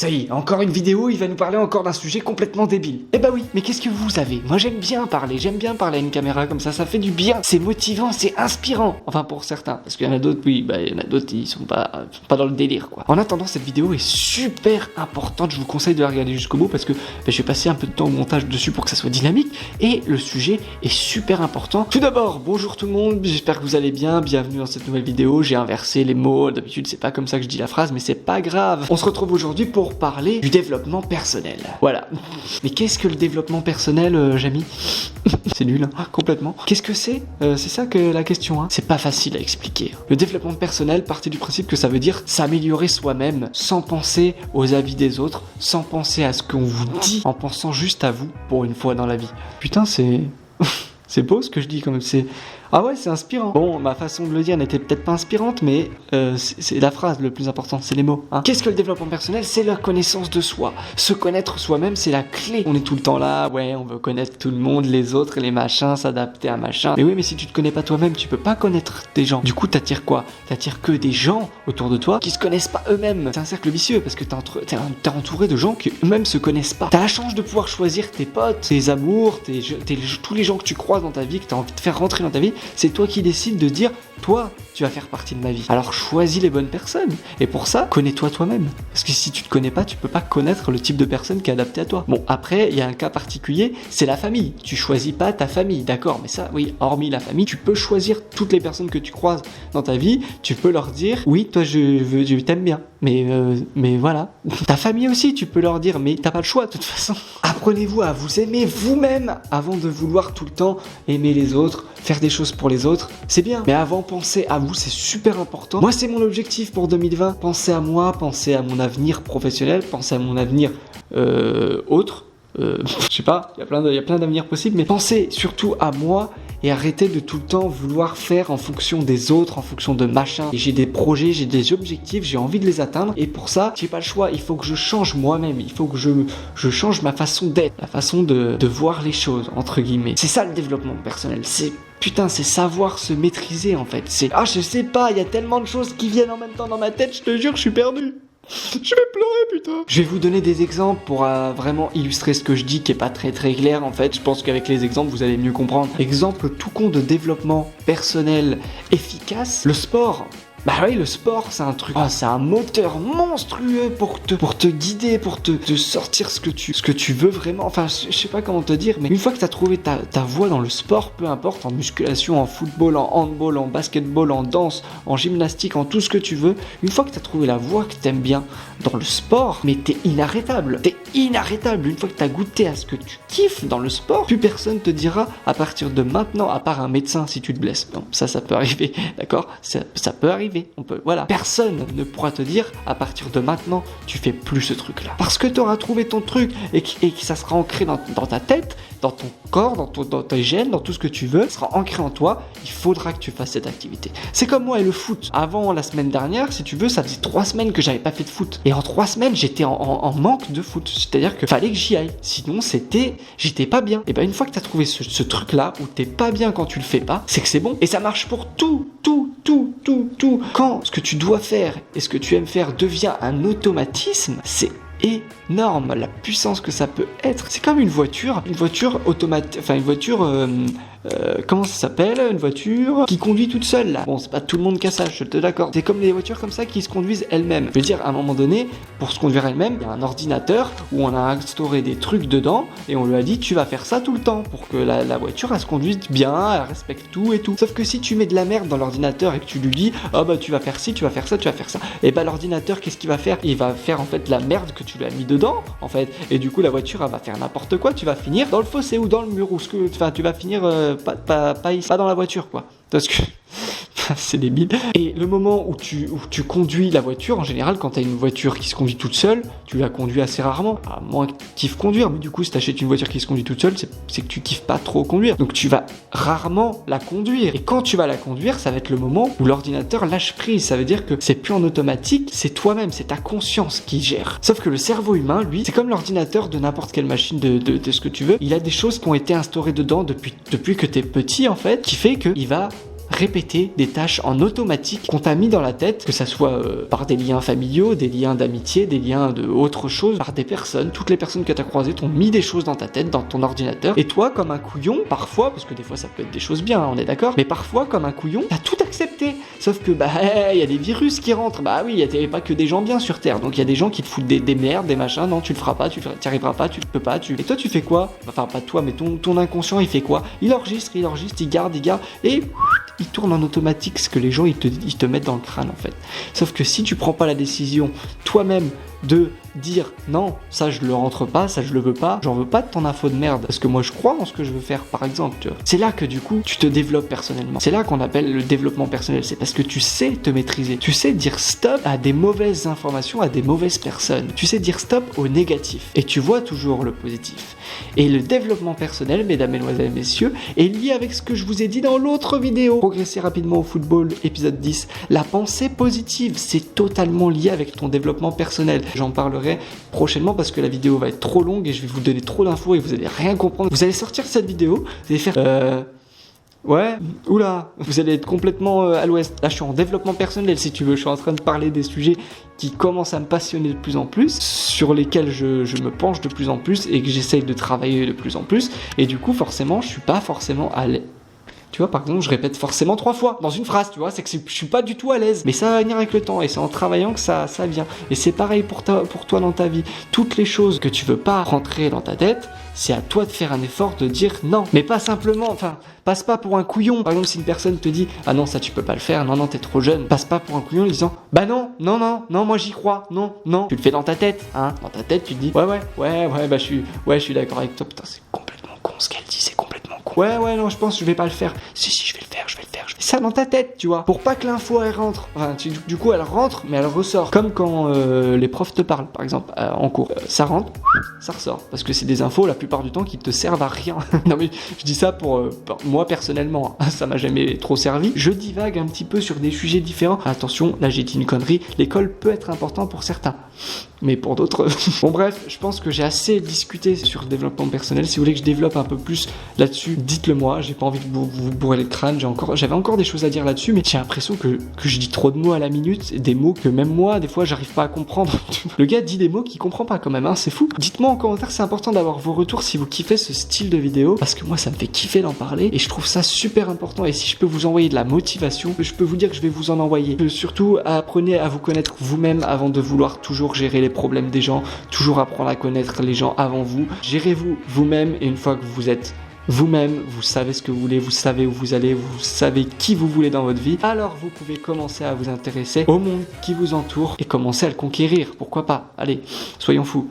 ça y est, encore une vidéo, il va nous parler encore d'un sujet complètement débile. Eh bah oui, mais qu'est-ce que vous avez? Moi j'aime bien parler à une caméra comme ça fait du bien, c'est motivant, c'est inspirant. Enfin pour certains, parce qu'il y en a d'autres, oui, bah il y en a d'autres, ils sont pas dans le délire quoi. En attendant, cette vidéo est super importante, je vous conseille de la regarder jusqu'au bout parce que je vais passer un peu de temps au montage dessus pour que ça soit dynamique et le sujet est super important. Tout d'abord, bonjour tout le monde, j'espère que vous allez bien, bienvenue dans cette nouvelle vidéo. J'ai inversé les mots, d'habitude c'est pas comme ça que je dis la phrase, mais c'est pas grave. On se retrouve aujourd'hui pour parler du développement personnel. Voilà. Mais qu'est-ce que le développement personnel, Jamy? C'est nul, hein, complètement. Qu'est-ce que c'est? C'est ça que la question, hein. C'est pas facile à expliquer. Le développement personnel partit du principe que ça veut dire s'améliorer soi-même sans penser aux avis des autres, sans penser à ce qu'on vous dit, en pensant juste à vous pour une fois dans la vie. Putain, c'est... c'est beau ce que je dis quand même, c'est... Ah ouais, c'est inspirant. Bon, ma façon de le dire n'était peut-être pas inspirante, mais c'est la phrase le plus important, c'est les mots. Hein. Qu'est-ce que le développement personnel? C'est la connaissance de soi. Se connaître soi-même, c'est la clé. On est tout le temps là, ouais, on veut connaître tout le monde, les autres et les machins, s'adapter à machin. Mais oui, mais si tu te connais pas toi-même, tu peux pas connaître des gens. Du coup, t'attires quoi? T'attires que des gens autour de toi qui se connaissent pas eux-mêmes. C'est un cercle vicieux parce que t'es entouré de gens qui eux-mêmes se connaissent pas. T'as la chance de pouvoir choisir tes potes, tes amours, tous les gens que tu croises dans ta vie, que t'as envie de faire rentrer dans ta vie. C'est toi qui décides de dire, toi, tu vas faire partie de ma vie. Alors choisis les bonnes personnes. Et pour ça, connais-toi toi-même. Parce que si tu te connais pas, tu peux pas connaître le type de personne qui est adapté à toi. Bon, après, il y a un cas particulier, c'est la famille. Tu choisis pas ta famille, d'accord, mais ça, oui, hormis la famille, tu peux choisir toutes les personnes que tu croises dans ta vie. Tu peux leur dire, oui, toi, je t'aime bien. Mais voilà. Ta famille aussi, tu peux leur dire, mais t'as pas le choix de toute façon. Apprenez-vous à vous aimer vous-même avant de vouloir tout le temps aimer les autres, faire des choses pour les autres, c'est bien. Mais avant, pensez à vous, c'est super important. Moi, c'est mon objectif pour 2020. Pensez à moi, pensez à mon avenir professionnel, pensez à mon avenir autre. Je sais pas, il y a plein d'avenirs possibles, mais pensez surtout à moi et arrêtez de tout le temps vouloir faire en fonction des autres, en fonction de machin. Et j'ai des projets, j'ai des objectifs, j'ai envie de les atteindre. Et pour ça, j'ai pas le choix. Il faut que je change moi-même. Il faut que je change ma façon d'être, la façon de voir les choses, entre guillemets. C'est ça le développement personnel. Putain, c'est savoir se maîtriser en fait. Je sais pas, il y a tellement de choses qui viennent en même temps dans ma tête, je te jure, je suis perdu. Je vais pleurer, putain. Je vais vous donner des exemples pour vraiment illustrer ce que je dis qui est pas très clair en fait. Je pense qu'avec les exemples, vous allez mieux comprendre. Exemple tout con de développement personnel efficace, le sport. Bah oui, le sport, c'est un truc, c'est un moteur monstrueux pour te guider, pour te sortir ce que tu veux vraiment. Enfin, je sais pas comment te dire, mais une fois que t'as trouvé ta voie dans le sport, peu importe, en musculation, en football, en handball, en basketball, en danse, en gymnastique, en tout ce que tu veux, une fois que t'as trouvé la voie que t'aimes bien dans le sport, mais t'es inarrêtable. Une fois que t'as goûté à ce que tu kiffes dans le sport, plus personne te dira à partir de maintenant, à part un médecin si tu te blesses. Non, ça peut arriver, d'accord? Ça peut arriver. Voilà. Personne ne pourra te dire à partir de maintenant tu fais plus ce truc là parce que tu auras trouvé ton truc et que ça sera ancré dans ta tête, dans ton corps, dans tes gènes, dans tout ce que tu veux, ça sera ancré en toi. Il faudra que tu fasses cette activité. C'est comme moi et le foot. Avant la semaine dernière, si tu veux, ça faisait 3 semaines que j'avais pas fait de foot et en 3 semaines j'étais en manque de foot, c'est-à-dire que fallait que j'y aille, sinon j'étais pas bien. Et ben une fois que t'as trouvé ce truc là où t'es pas bien quand tu le fais pas, c'est que c'est bon et ça marche pour tout. Quand ce que tu dois faire et ce que tu aimes faire devient un automatisme, c'est énorme la puissance que ça peut être. C'est comme une voiture automatique, enfin une voiture comment ça s'appelle? Une voiture qui conduit toute seule là. Bon, c'est pas tout le monde qui a ça, je te l'accorde. C'est comme des voitures comme ça qui se conduisent elles-mêmes. Je veux dire, à un moment donné, pour se conduire elle-même, il y a un ordinateur où on a instauré des trucs dedans et on lui a dit tu vas faire ça tout le temps pour que la voiture elle se conduise bien, elle respecte tout et tout. Sauf que si tu mets de la merde dans l'ordinateur et que tu lui dis tu vas faire ci, tu vas faire ça, tu vas faire ça, et l'ordinateur qu'est-ce qu'il va faire? Il va faire en fait la merde que tu lui as mis dedans en fait. Et du coup la voiture elle va faire n'importe quoi, tu vas finir dans le fossé ou dans le mur ou tu vas finir pas dans la voiture quoi. Parce que c'est débile. Et le moment où tu conduis la voiture, en général, quand t'as une voiture qui se conduit toute seule, tu la conduis assez rarement, à moins que tu kiffes conduire. Mais du coup, si t'achètes une voiture qui se conduit toute seule, c'est que tu kiffes pas trop conduire. Donc tu vas rarement la conduire. Et quand tu vas la conduire, ça va être le moment où l'ordinateur lâche prise. Ça veut dire que c'est plus en automatique, c'est toi-même, c'est ta conscience qui gère. Sauf que le cerveau humain, lui, c'est comme l'ordinateur de n'importe quelle machine de ce que tu veux. Il a des choses qui ont été instaurées dedans depuis que t'es petit, en fait, qui fait qu'il va répéter des tâches en automatique qu'on t'a mis dans la tête, que ça soit par des liens familiaux, des liens d'amitié, des liens de autre chose, par des personnes. Toutes les personnes que t'as croisées t'ont mis des choses dans ta tête, dans ton ordinateur, et toi, comme un couillon, parfois, parce que des fois ça peut être des choses bien, on est d'accord, mais parfois, comme un couillon, t'as tout accepté. Sauf que, il y a des virus qui rentrent. Bah oui, il y a pas que des gens bien sur Terre, donc il y a des gens qui te foutent des merdes, des machins, non, tu le feras pas, tu y arriveras pas, tu peux pas, Et toi, tu fais quoi? Enfin, pas toi, mais ton inconscient, il fait quoi? Il enregistre, il garde, et il tourne en automatique ce que les gens ils te mettent dans le crâne en fait. Sauf que si tu prends pas la décision toi-même de dire non, ça je le rentre pas, ça je le veux pas, j'en veux pas de ton info de merde parce que moi je crois en ce que je veux faire par exemple, tu vois. C'est là que du coup tu te développes personnellement. C'est là qu'on appelle le développement personnel, c'est parce que tu sais te maîtriser. Tu sais dire stop à des mauvaises informations, à des mauvaises personnes. Tu sais dire stop au négatif et tu vois toujours le positif. Et le développement personnel, mesdames, mesdemoiselles et messieurs, est lié avec ce que je vous ai dit dans l'autre vidéo. Progresser rapidement au football, épisode 10. La pensée positive, c'est totalement lié avec ton développement personnel. J'en parlerai prochainement parce que la vidéo va être trop longue et je vais vous donner trop d'infos et vous allez rien comprendre. Vous allez sortir cette vidéo, vous allez faire ouais, oula, vous allez être complètement à l'ouest. Là, je suis en développement personnel, si tu veux. Je suis en train de parler des sujets qui commencent à me passionner de plus en plus, sur lesquels je me penche de plus en plus et que j'essaye de travailler de plus en plus. Et du coup, forcément, je suis pas forcément à l'aise. Tu vois, par exemple, je répète forcément 3 fois dans une phrase, tu vois, c'est que je suis pas du tout à l'aise. Mais ça va venir avec le temps et c'est en travaillant que ça vient. Et c'est pareil pour toi dans ta vie. Toutes les choses que tu veux pas rentrer dans ta tête, c'est à toi de faire un effort de dire non. Mais pas simplement, passe pas pour un couillon. Par exemple, si une personne te dit ah non, ça tu peux pas le faire, non, t'es trop jeune, passe pas pour un couillon en disant bah non, moi j'y crois, non. Tu le fais dans ta tête, hein. Dans ta tête, tu te dis ouais, je suis d'accord avec toi. Putain, c'est complètement con ce qu'elle dit, c'est complètement con. Ouais, non, je pense que je vais pas le faire. Si, je vais le faire. Ça dans ta tête, tu vois, pour pas que l'info elle rentre. Enfin, du coup, elle rentre, mais elle ressort. Comme quand les profs te parlent, par exemple, en cours. Ça rentre, ça ressort. Parce que c'est des infos, la plupart du temps, qui te servent à rien. Non, mais je dis ça pour moi, personnellement. Ça m'a jamais trop servi. Je divague un petit peu sur des sujets différents. Attention, là, j'ai dit une connerie. L'école peut être important pour certains. Mais pour d'autres... Bon, bref, je pense que j'ai assez discuté sur le développement personnel. Si vous voulez que je développe un peu plus là-dessus, dites-le moi. J'ai pas envie de vous bourrer le crâne. J'avais encore des choses à dire là-dessus, mais j'ai l'impression que je dis trop de mots à la minute, des mots que même moi, des fois, j'arrive pas à comprendre. Le gars dit des mots qu'il comprend pas quand même, hein, c'est fou. Dites-moi en commentaire, c'est important d'avoir vos retours si vous kiffez ce style de vidéo, parce que moi, ça me fait kiffer d'en parler, et je trouve ça super important. Et si je peux vous envoyer de la motivation, je peux vous dire que je vais vous en envoyer. Surtout, apprenez à vous connaître vous-même avant de vouloir toujours gérer les problèmes des gens, toujours apprendre à connaître les gens avant vous. Gérez-vous vous-même, et une fois que vous êtes vous-même, vous savez ce que vous voulez, vous savez où vous allez, vous savez qui vous voulez dans votre vie, alors vous pouvez commencer à vous intéresser au monde qui vous entoure et commencer à le conquérir, pourquoi pas. Allez, soyons fous.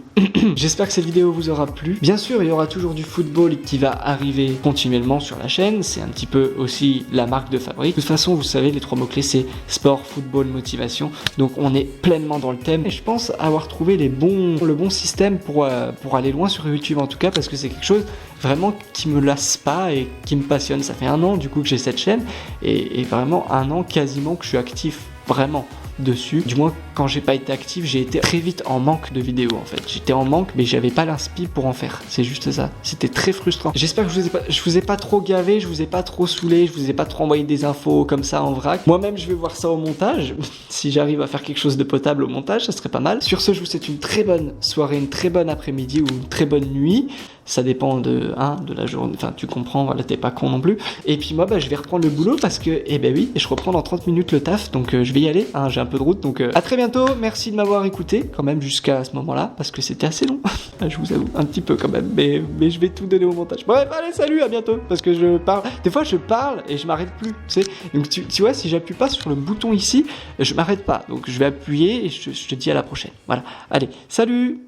J'espère que cette vidéo vous aura plu. Bien sûr, il y aura toujours du football qui va arriver continuellement sur la chaîne, c'est un petit peu aussi la marque de fabrique. De toute façon, vous savez, les 3 mots-clés, c'est sport, football, motivation, donc on est pleinement dans le thème et je pense avoir trouvé le bon système pour aller loin sur YouTube en tout cas, parce que c'est quelque chose vraiment qui me lasse pas et qui me passionne. Ça fait 1 an du coup que j'ai cette chaîne et vraiment 1 an quasiment que je suis actif vraiment dessus. Du moins quand j'ai pas été actif, j'ai été très vite en manque de vidéos en fait. J'étais en manque mais j'avais pas l'inspi pour en faire. C'est juste ça. C'était très frustrant. J'espère que je vous ai pas trop gavé, je vous ai pas trop saoulé, je vous ai pas trop envoyé des infos comme ça en vrac. Moi-même je vais voir ça au montage. Si j'arrive à faire quelque chose de potable au montage, ça serait pas mal. Sur ce, je vous souhaite une très bonne soirée, une très bonne après-midi ou une très bonne nuit. Ça dépend de la journée, enfin tu comprends, voilà, t'es pas con non plus. Et puis moi je vais reprendre le boulot parce que, oui, je reprends dans 30 minutes le taf, donc je vais y aller, hein, j'ai un peu de route, donc à très bientôt, merci de m'avoir écouté quand même jusqu'à ce moment-là, parce que c'était assez long, je vous avoue, un petit peu quand même, mais je vais tout donner au montage. Bref, allez, salut, à bientôt, parce que je parle, des fois je parle et je m'arrête plus, tu sais, donc tu vois, si j'appuie pas sur le bouton ici, je m'arrête pas, donc je vais appuyer et je te dis à la prochaine, voilà, allez, salut.